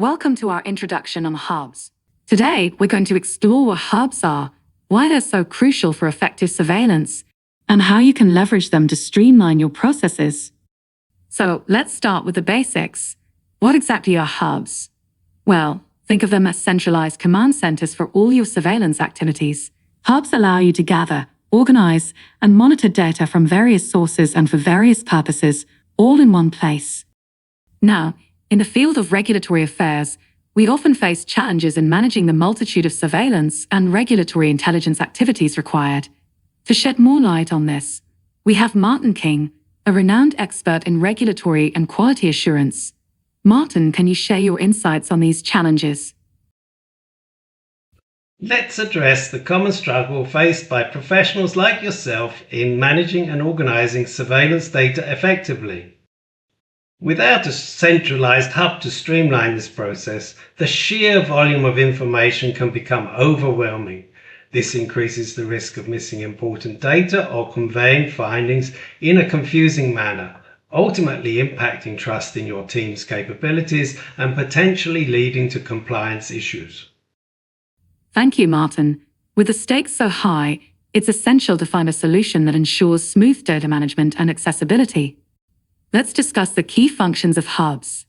Welcome to our introduction on hubs. Today, we're going to explore what hubs are, why they're so crucial for effective surveillance, and how you can leverage them to streamline your processes. So, let's start with the basics. What exactly are hubs? Well, think of them as centralized command centers for all your surveillance activities. Hubs allow you to gather, organize, and monitor data from various sources and for various purposes, all in one place. Now, in the field of regulatory affairs, we often face challenges in managing the multitude of surveillance and regulatory intelligence activities required. To shed more light on this, we have Martin King, a renowned expert in regulatory and quality assurance. Martin, can you share your insights on these challenges? Let's address the common struggle faced by professionals like yourself in managing and organizing surveillance data effectively. Without a centralized hub to streamline this process, the sheer volume of information can become overwhelming. This increases the risk of missing important data or conveying findings in a confusing manner, ultimately impacting trust in your team's capabilities and potentially leading to compliance issues. Thank you, Martin. With the stakes so high, it's essential to find a solution that ensures smooth data management and accessibility. Let's discuss the key functions of hubs.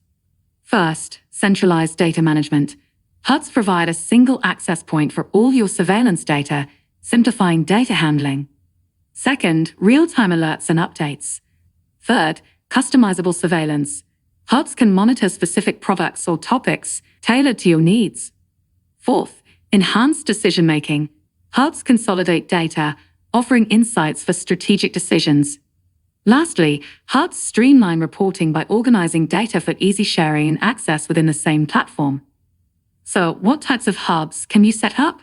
First, centralized data management. Hubs provide a single access point for all your surveillance data, simplifying data handling. Second, real-time alerts and updates. Third, customizable surveillance. Hubs can monitor specific products or topics tailored to your needs. Fourth, enhanced decision-making. Hubs consolidate data, offering insights for strategic decisions. Lastly, hubs streamline reporting by organizing data for easy sharing and access within the same platform. So, what types of hubs can you set up?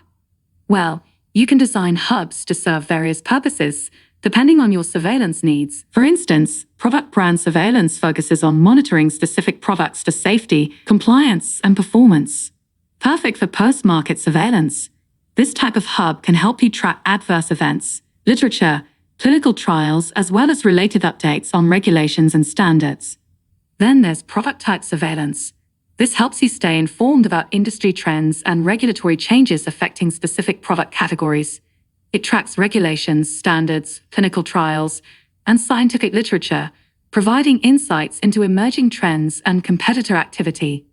Well, you can design hubs to serve various purposes, depending on your surveillance needs. For instance, product brand surveillance focuses on monitoring specific products for safety, compliance, and performance. Perfect for post-market surveillance. This type of hub can help you track adverse events, literature, clinical trials, as well as related updates on regulations and standards. Then there's product-type surveillance. This helps you stay informed about industry trends and regulatory changes affecting specific product categories. It tracks regulations, standards, clinical trials, and scientific literature, providing insights into emerging trends and competitor activity.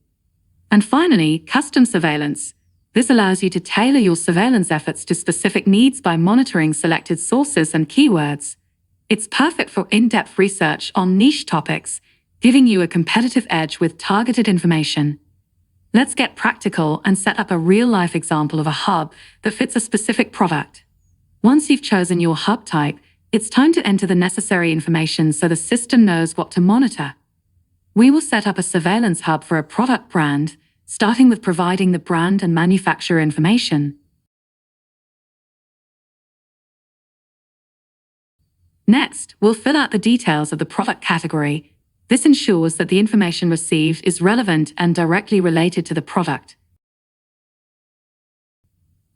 And finally, custom surveillance. This allows you to tailor your surveillance efforts to specific needs by monitoring selected sources and keywords. It's perfect for in-depth research on niche topics, giving you a competitive edge with targeted information. Let's get practical and set up a real-life example of a hub that fits a specific product. Once you've chosen your hub type, it's time to enter the necessary information so the system knows what to monitor. We will set up a surveillance hub for a product brand, starting with providing the brand and manufacturer information. Next, we'll fill out the details of the product category. This ensures that the information received is relevant and directly related to the product.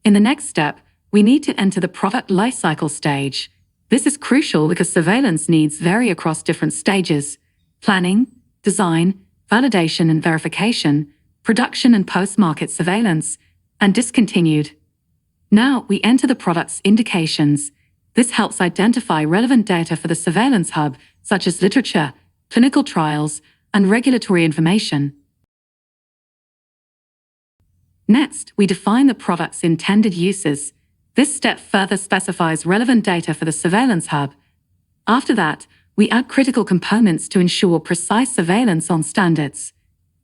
In the next step, we need to enter the product lifecycle stage. This is crucial because surveillance needs vary across different stages: planning, design, validation and verification, production and post-market surveillance, and discontinued. Now we enter the product's indications. This helps identify relevant data for the surveillance hub, such as literature, clinical trials, and regulatory information. Next, we define the product's intended uses. This step further specifies relevant data for the surveillance hub. After that, we add critical components to ensure precise surveillance on standards.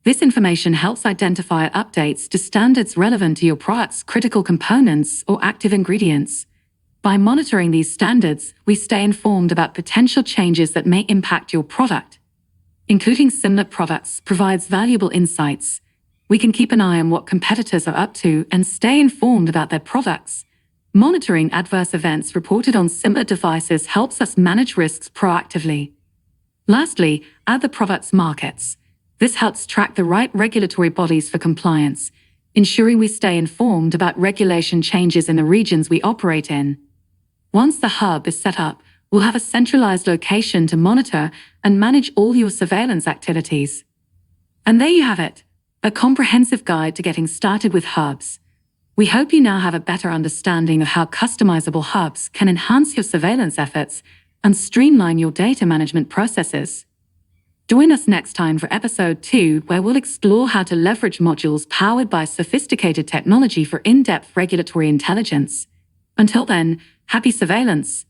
This information helps identify updates to standards relevant to your product's critical components or active ingredients. By monitoring these standards, we stay informed about potential changes that may impact your product. Including similar products provides valuable insights. We can keep an eye on what competitors are up to and stay informed about their products. Monitoring adverse events reported on similar devices helps us manage risks proactively. Lastly, add the product's markets. This helps track the right regulatory bodies for compliance, ensuring we stay informed about regulation changes in the regions we operate in. Once the hub is set up, we'll have a centralized location to monitor and manage all your surveillance activities. And there you have it, a comprehensive guide to getting started with hubs. We hope you now have a better understanding of how customizable hubs can enhance your surveillance efforts and streamline your data management processes. Join us next time for episode 2, where we'll explore how to leverage modules powered by sophisticated technology for in-depth regulatory intelligence. Until then, happy surveillance!